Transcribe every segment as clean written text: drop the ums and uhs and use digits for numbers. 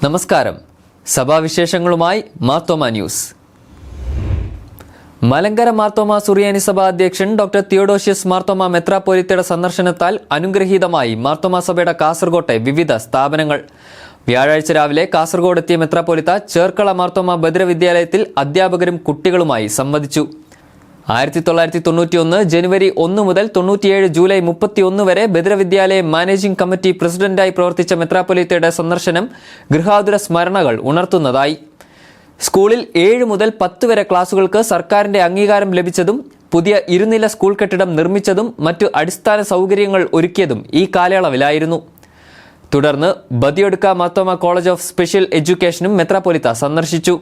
നമസ്കാരം. സഭാവിശേഷങ്ങളുമായി മാർത്തോമ ന്യൂസ്. മലങ്കര മാർത്തോമ സുറിയാനി സഭ അധ്യക്ഷൻ ഡോക്ടർ തിയോഡോഷ്യസ് മാർത്തോമ മെത്രാപ്പോലിത്തയുടെ സന്ദർശനത്താൽ അനുഗ്രഹീതമായി മാർത്തോമ സഭയുടെ കാസർകോട്ടെ വിവിധ സ്ഥാപനങ്ങൾ. വ്യാഴാഴ്ച രാവിലെ കാസർഗോഡ് എത്തിയ മെത്രാപ്പോലിത്ത ചേർക്കള മാർത്തോമ ഭദ്രവിദ്യാലയത്തിൽ അധ്യാപകരും കുട്ടികളുമായി സംവദിച്ചു. 1991 ജനുവരി 1 മുതൽ 97 ജൂലൈ 31 വരെ ഭദ്രവിദ്യാലയം മാനേജിംഗ് കമ്മിറ്റി പ്രസിഡന്റായി പ്രവർത്തിച്ച മെത്രാപ്പൊലീത്തയുടെ സന്ദർശനം ഗൃഹാതുര സ്മരണകൾ ഉണർത്തുന്നതായി. സ്കൂളിൽ 7 മുതൽ 10 വരെ ക്ലാസുകൾക്ക് സർക്കാരിന്റെ അംഗീകാരം ലഭിച്ചതും പുതിയ ഇരുനില സ്കൂൾ കെട്ടിടം നിർമ്മിച്ചതും മറ്റു അടിസ്ഥാന സൗകര്യങ്ങൾ ഒരുക്കിയതും ഈ കാലയളവിലായിരുന്നു. തുടർന്ന് ബദിയൊടുക്ക മാർത്തോമ കോളേജ് ഓഫ് സ്പെഷ്യൽ എഡ്യൂക്കേഷനും മെത്രാപ്പൊലീത്ത സന്ദർശിച്ചു.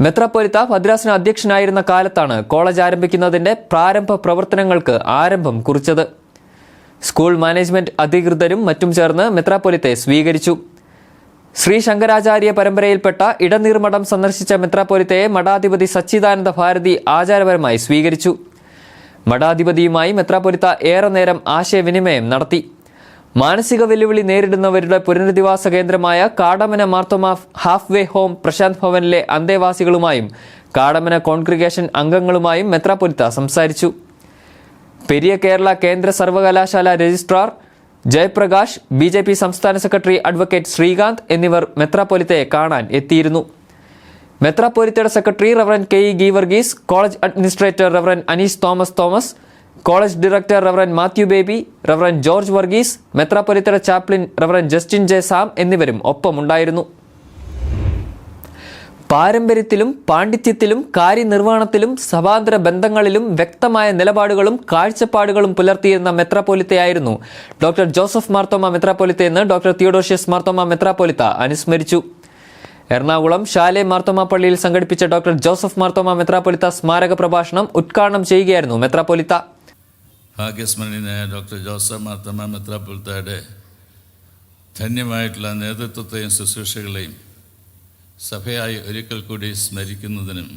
മെത്രാപ്പൊലീത്ത ഭദ്രാസന അധ്യക്ഷനായിരുന്ന കാലത്താണ് കോളേജ് ആരംഭിക്കുന്നതിന്റെ പ്രാരംഭ പ്രവർത്തനങ്ങൾക്ക് ആരംഭം കുറിച്ചത്. സ്കൂൾ മാനേജ്മെന്റ് അധികൃതരും മറ്റും ചേർന്ന് മെത്രാപ്പൊലീത്തയെ സ്വീകരിച്ചു. ശ്രീ ശങ്കരാചാര്യ പരമ്പരയിൽപ്പെട്ട ഇടനീർമഠം സന്ദർശിച്ച മെത്രാപ്പൊലീത്തയെ മഠാധിപതി സച്ചിദാനന്ദ ഭാരതി ആചാരപരമായി സ്വീകരിച്ചു. മഠാധിപതിയുമായി മെത്രാപ്പൊലീത്ത ഏറെ നേരം ആശയവിനിമയം നടത്തി. മാനസിക വെല്ലുവിളി നേരിടുന്നവരുടെ പുനരധിവാസ കേന്ദ്രമായ Kadamana Marthoma half way home Prasanth ഭവനിലെ അന്തേവാസികളുമായും കാടമന കോൺഗ്രിഗേഷൻ അംഗങ്ങളുമായും മെത്രാപ്പൊലീത്ത സംസാരിച്ചു. പെരിയ കേരള കേന്ദ്ര സർവകലാശാല രജിസ്ട്രാർ ജയപ്രകാശ്, BJP സംസ്ഥാന സെക്രട്ടറി അഡ്വക്കേറ്റ് ശ്രീകാന്ത് എന്നിവർ മെത്രാപ്പൊലീത്തയെ കാണാൻ എത്തിയിരുന്നു. മെത്രാപ്പൊലീത്തയുടെ secretary reverend KE Geevarghese, college administrator reverend Anees Thomas, college director reverend Mathew Baby, reverend George Varghese, മെത്രാപ്പൊലീത്തയുടെ chaplain reverend Justin J Sam എന്നിവരും ഒപ്പമുണ്ടായിരുന്നു. പാരമ്പര്യത്തിലും പാണ്ഡിത്യത്തിലും കാര്യനിർവഹണത്തിലും സഭാന്തര ബന്ധങ്ങളിലും വ്യക്തമായ നിലപാടുകളും കാഴ്ചപ്പാടുകളും പുലർത്തിയിരുന്ന മെത്രാപ്പൊലീത്തയായിരുന്നു ഡോക്ടർ ജോസഫ് മാർത്തോമ മെത്രാപ്പൊലീത്തയെന്ന് ഡോക്ടർ തിയോഡോഷ്യസ് മാർത്തോമ മെത്രാപ്പൊലീത്ത അനുസ്മരിച്ചു. എറണാകുളം ഷാലെ മാർത്തോമ പള്ളിയിൽ സംഘടിപ്പിച്ച ഡോക്ടർ ജോസഫ് മാർത്തോമ മെത്രാപ്പൊലീത്ത സ്മാരക പ്രഭാഷണം ഉദ്ഘാടനം ചെയ്യുകയായിരുന്നു മെത്രാപ്പൊലീത്ത. ഭാഗ്യസ്മരണീയനായ ഡോക്ടർ ജോസഫ് മാർത്തോമ മെത്രാപ്പൊലീത്തയുടെ ധന്യമായിട്ടുള്ള നേതൃത്വത്തെയും ശുശ്രൂഷകളെയും സഭയായി ഒരിക്കൽ കൂടി സ്മരിക്കുന്നതിനും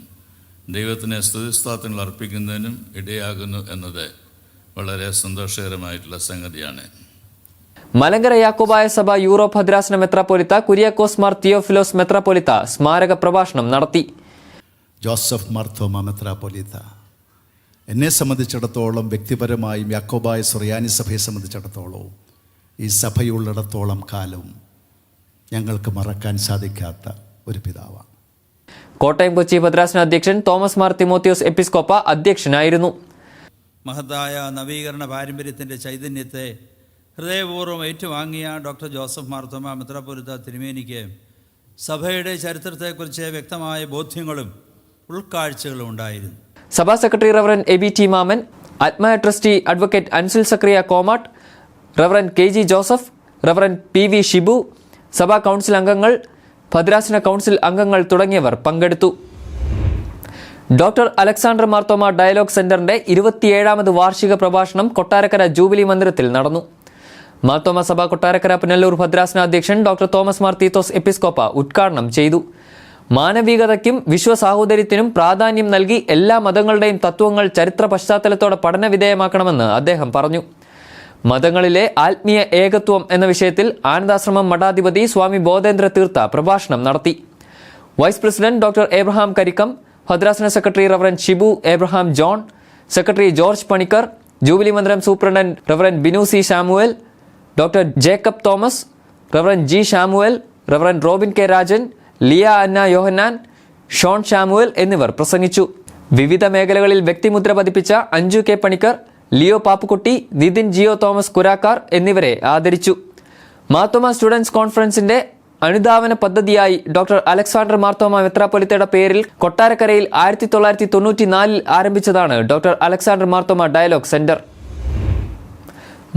ദൈവത്തിന് സ്തുതിസ്തോത്രങ്ങൾ അർപ്പിക്കുന്നതിനും ഇടയാകുന്നു എന്നത് വളരെ സന്തോഷകരമായിട്ടുള്ള സംഗതിയാണ്. മലങ്കര യാക്കോബായ സഭ യൂറോപ്പ് ഭദ്രാസന മെത്രാപ്പൊലീത്ത കുര്യാക്കോസ് മാർ തിയോഫിലോസ് മെത്രാപ്പൊലീത്ത സ്മാരക പ്രഭാഷണം നടത്തി. ജോസഫ് മാർത്തോമ മെത്രാപ്പൊലീത്ത എന്നെ സംബന്ധിച്ചിടത്തോളം, വ്യക്തിപരമായും യാക്കോബായ സുറിയാനി സഭയെ സംബന്ധിച്ചിടത്തോളവും ഈ സഭയുള്ളിടത്തോളം കാലവും ഞങ്ങൾക്ക് മറക്കാൻ സാധിക്കാത്ത ഒരു പിതാവാണ്. കോട്ടയം കൊച്ചി ഭദ്രാസന അധ്യക്ഷൻ തോമസ് മാർ തിമോത്തിയോസ് എപ്പിസ്കോപ്പ അധ്യക്ഷനായിരുന്നു. മഹത്തായ നവീകരണ പാരമ്പര്യത്തിൻ്റെ ചൈതന്യത്തെ ഹൃദയപൂർവ്വം ഏറ്റുവാങ്ങിയ ഡോക്ടർ ജോസഫ് മാർത്തോമ മെത്രാപ്പൊലീത്ത തിരുമേനിക്ക് സഭയുടെ ചരിത്രത്തെക്കുറിച്ച് വ്യക്തമായ ബോധ്യങ്ങളും ഉൾക്കാഴ്ചകളും ഉണ്ടായിരുന്നു. സഭാ സെക്രട്ടറി റവറൻ ABT മാമൻ, ആത്മായ trustee advocate Ansil Zachariah Komattu, reverend KG Joseph, reverend PV Shibu, സഭാ കൗൺസിൽ അംഗങ്ങൾ, ഭദ്രാസന കൗൺസിൽ അംഗങ്ങൾ തുടങ്ങിയവർ പങ്കെടുത്തു. ഡോക്ടർ അലക്സാണ്ടർ മാർത്തോമ ഡയലോഗ് സെന്ററിന്റെ 27ാമത് വാർഷിക പ്രഭാഷണം കൊട്ടാരക്കര ജൂബിലി മന്ദിരത്തിൽ നടന്നു. മാർത്തോമ സഭ കൊട്ടാരക്കര പുനല്ലൂർ ഭദ്രാസന അധ്യക്ഷൻ ഡോക്ടർ തോമസ് മാർ തീത്തോസ് എപ്പിസ്കോപ്പ ഉദ്ഘാടനം ചെയ്തു. മാനവികതയ്ക്കും വിശ്വസാഹോദര്യത്തിനും പ്രാധാന്യം നൽകി എല്ലാ മതങ്ങളുടെയും തത്വങ്ങൾ ചരിത്ര പശ്ചാത്തലത്തോടെ പഠനവിധേയമാക്കണമെന്ന് അദ്ദേഹം പറഞ്ഞു. മതങ്ങളിലെ ആത്മീയ ഏകത്വം എന്ന വിഷയത്തിൽ ആനന്ദാശ്രമം മഠാധിപതി സ്വാമി ബോധേന്ദ്ര തീർത്ഥ പ്രഭാഷണം നടത്തി. Vice president doctor Abraham Karikkam, ഭദ്രാസന secretary reverend Shibu Abraham John, secretary George Panicker, jubilee മന്ദിരം superintendent reverend Binu C Shamuel, doctor Jacob Thomas, reverend G Shamuel, reverend Robin K Rajan, Liya Anna Yohannan, Shone Shamuel എന്നിവർ പ്രസംഗിച്ചു. വിവിധ മേഖലകളിൽ വ്യക്തിമുദ്ര പതിപ്പിച്ച അഞ്ജു K പണിക്കർ, ലിയോ പാപ്പുക്കുട്ടി, നിതിൻ ജിയോ തോമസ് കുരാക്കാർ എന്നിവരെ ആദരിച്ചു. മാർത്തോമ സ്റ്റുഡൻസ് കോൺഫറൻസിന്റെ അനുധാവന പദ്ധതിയായി ഡോക്ടർ അലക്സാണ്ടർ മാർത്തോമ മെത്രാപ്പൊലീത്തയുടെ പേരിൽ കൊട്ടാരക്കരയിൽ 1994 ആരംഭിച്ചതാണ് doctor Alexander Marthoma dialogue centre.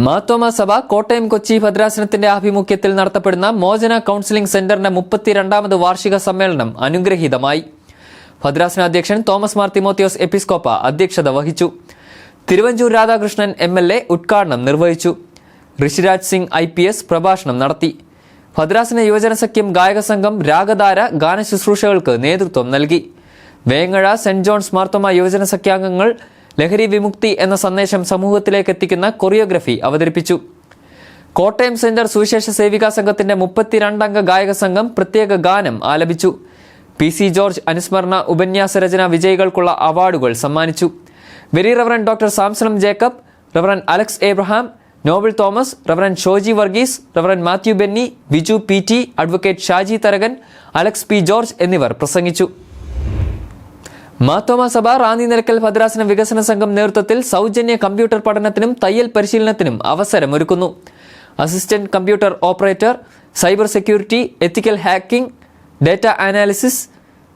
Marthoma സഭ കോട്ടയം കൊച്ചി ഭദ്രാസനത്തിന്റെ ആഭിമുഖ്യത്തിൽ നടത്തപ്പെടുന്ന മോചന കൗൺസിലിംഗ് സെന്ററിന്റെ 32ാമത് വാർഷിക സമ്മേളനം അനുഗ്രഹീതമായി. ഭദ്രാസന അധ്യക്ഷൻ തോമസ് മാർ തിമോത്തിയോസ് എപ്പിസ്കോപ്പ അധ്യക്ഷത വഹിച്ചു. തിരുവഞ്ചൂർ രാധാകൃഷ്ണൻ MLA ഉദ്ഘാടനം നിർവഹിച്ചു. ഋഷിരാജ് സിംഗ് IPS പ്രഭാഷണം നടത്തി. ഭദ്രാസന യുവജന സഖ്യം ഗായക സംഘം രാഗധാര ഗാനശുശ്രൂഷകൾക്ക് നേതൃത്വം നൽകി. വേങ്ങഴ സെന്റ് ജോൺസ് മാർത്തോമ യുവജന സഖ്യാംഗങ്ങൾ ലഹരി വിമുക്തി എന്ന സന്ദേശം സമൂഹത്തിലേക്ക് എത്തിക്കുന്ന കൊറിയോഗ്രഫി അവതരിപ്പിച്ചു. കോട്ടയം സെന്റർ സുവിശേഷ സേവികാ സംഘത്തിന്റെ 32-അംഗ ഗായക സംഘം പ്രത്യേക ഗാനം ആലപിച്ചു. PC ജോർജ് അനുസ്മരണ ഉപന്യാസ രചന വിജയികൾക്കുള്ള അവാർഡുകൾ സമ്മാനിച്ചു. Very reverend doctor Samson Jacob, reverend Alex Abraham, Noble Thomas, reverend Shoji Varghese, reverend Mathew Benny, Viju PT, advocate Shaji Tharakan, Alex P George എന്നിവർ പ്രസംഗിച്ചു. മാർത്തോമാ സഭ റാന്നി നിലയ്ക്കൽ ഭദ്രാസന വികസന സംഘം നേതൃത്വത്തിൽ സൗജന്യ കമ്പ്യൂട്ടർ പഠനത്തിനും തയ്യൽ പരിശീലനത്തിനും അവസരമൊരുക്കുന്നു. Assistant computer operator, cyber security, ethical hacking, data analysis,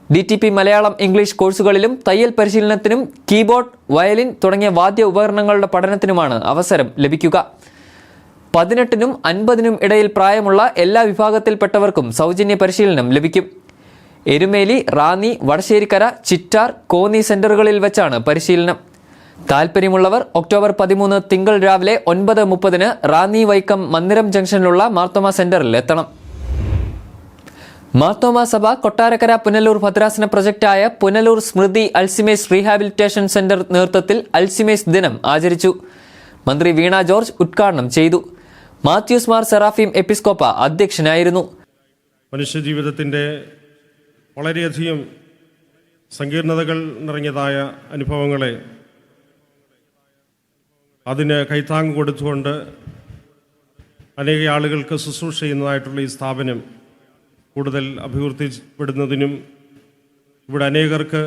DTP Malayalam English കോഴ്സുകളിലും തയ്യൽ പരിശീലനത്തിനും കീബോർഡ്, വയലിൻ തുടങ്ങിയ വാദ്യ ഉപകരണങ്ങളുടെ പഠനത്തിനുമാണ് അവസരം ലഭിക്കുക. 18-നും 50-നും ഇടയിൽ പ്രായമുള്ള എല്ലാ വിഭാഗത്തിൽപ്പെട്ടവർക്കും സൗജന്യ പരിശീലനം ലഭിക്കും. എരുമേലി, റാന്നി, വടശ്ശേരിക്കര, ചിറ്റാർ, കോന്നി സെന്ററുകളിൽ വെച്ചാണ് പരിശീലനം. താൽപ്പര്യമുള്ളവർ ഒക്ടോബർ 13 തിങ്കൾ രാവിലെ 9:30 റാന്നി വൈക്കം മന്ദിരം ജംഗ്ഷനിലുള്ള മാർത്തോമാ സെന്ററിൽ എത്തണം. മാർത്തോമാ സഭ കൊട്ടാരക്കര പുനലൂർ ഭദ്രാസന പ്രൊജക്റ്റായ പുനലൂർ സ്മൃതി അൽസിമേഴ്സ് റീഹാബിലിറ്റേഷൻ സെന്റർ നേതൃത്വത്തിൽ അൽസിമേഴ്സ് ദിനം ആചരിച്ചു. മന്ത്രി വീണ ജോർജ് ഉദ്ഘാടനം ചെയ്തു. മാത്യൂസ് മാർ സെറാഫീം എപ്പിസ്കോപ്പ അധ്യക്ഷനായിരുന്നു. മനുഷ്യജീവിതത്തിൻ്റെ വളരെയധികം സങ്കീർണതകൾ നിറഞ്ഞതായ അനുഭവങ്ങളെ അതിന് കൈത്താങ് കൊടുത്തുകൊണ്ട് അനേക ആളുകൾക്ക് ശുശ്രൂഷ ചെയ്യുന്നതായിട്ടുള്ള ഈ സ്ഥാപനം കൂടുതൽ അഭിവൃദ്ധിപ്പെടുന്നതിനും ഇവിടെ അനേകർക്ക്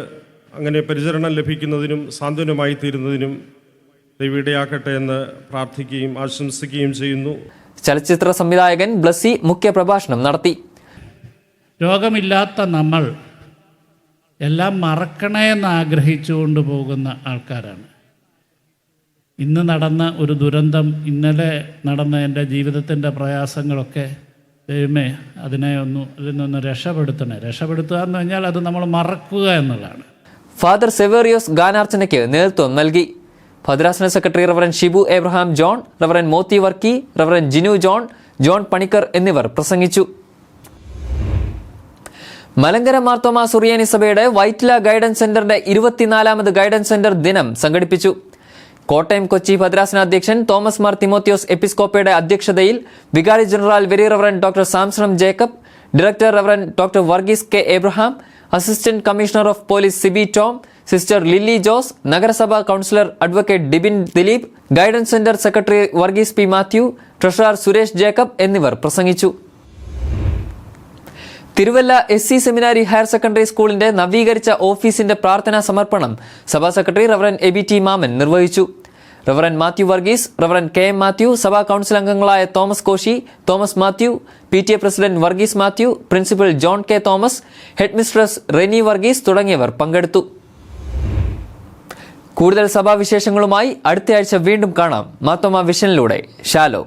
അങ്ങനെ പരിചരണം ലഭിക്കുന്നതിനും സാന്ത്വനമായി തീരുന്നതിനും ദൈവയിടയാക്കട്ടെ എന്ന് പ്രാർത്ഥിക്കുകയും ആശംസിക്കുകയും ചെയ്യുന്നു. ചലച്ചിത്ര സംവിധായകൻ ബ്ലസ്സി മുഖ്യപ്രഭാഷണം നടത്തി. രോഗമില്ലാത്ത നമ്മൾ എല്ലാം മറക്കണേ എന്ന് ആഗ്രഹിച്ചുകൊണ്ട് പോകുന്ന ആൾക്കാരാണ്. ഇന്ന് നടന്ന ഒരു ദുരന്തം, ഇന്നലെ നടന്ന എൻ്റെ ജീവിതത്തിൻ്റെ പ്രയാസങ്ങളൊക്കെ ദൈവമേ അതിൽ നിന്നൊന്ന് രക്ഷപ്പെടുത്തുക എന്ന് പറഞ്ഞാൽ അത് നമ്മൾ മറക്കുക എന്നുള്ളതാണ്. ഫാദർ സെവേറിയോസ് ഗാനാർച്ചനയ്ക്ക് നേതൃത്വം നൽകി. ഭദ്രാസന secretary reverend Shibu Abraham John, reverend Mothi Varkey, reverend Jinu John, John Panicker എന്നിവർ പ്രസംഗിച്ചു. മലങ്കര മാർത്തോമാ സുറിയാനി സഭയുടെ വൈറ്റ്ല ഗൈഡൻസ് സെന്ററിന്റെ 24ാമത് ഗൈഡൻസ് സെന്റർ ദിനം സംഘടിപ്പിച്ചു. കോട്ടയം കൊച്ചി ഭദ്രാസനാധ്യക്ഷൻ തോമസ് മാർ തിമോത്തിയോസ് എപ്പിസ്കോപ്പയുടെ അധ്യക്ഷതയിൽ വികാരി general very reverend doctor Samson Jacob, director reverend doctor Varghese K Abraham, assistant commissioner of police Siby Tom, sister Lilly Jose, നഗരസഭാ councillor advocate Dibin Dileep, guidance centre secretary Varghese P Mathew, treasurer Suresh Jacob എന്നിവർ പ്രസംഗിച്ചു. Thiruvalla SC seminary higher secondary സ്കൂളിന്റെ നവീകരിച്ച ഓഫീസിന്റെ പ്രാർത്ഥനാ സമർപ്പണം സഭാ സെക്രട്ടറി റവറൻ ABT മാമൻ നിർവഹിച്ചു. Reverend Mathew Varghese, reverend KM Mathew, സഭാ കൗൺസിൽ അംഗങ്ങളായ Thomas Koshy, Thomas Mathew, PTA president Varghese Mathew, principal John K Thomas, head mistress Reni Varghese തുടങ്ങിയവർ പങ്കെടുത്തു. കൂടുതൽ സഭാവിശേഷങ്ങളുമായി അടുത്തയാഴ്ച വീണ്ടും കാണാം മാർത്തോമാ വിഷനിലൂടെ. ഷാലോ.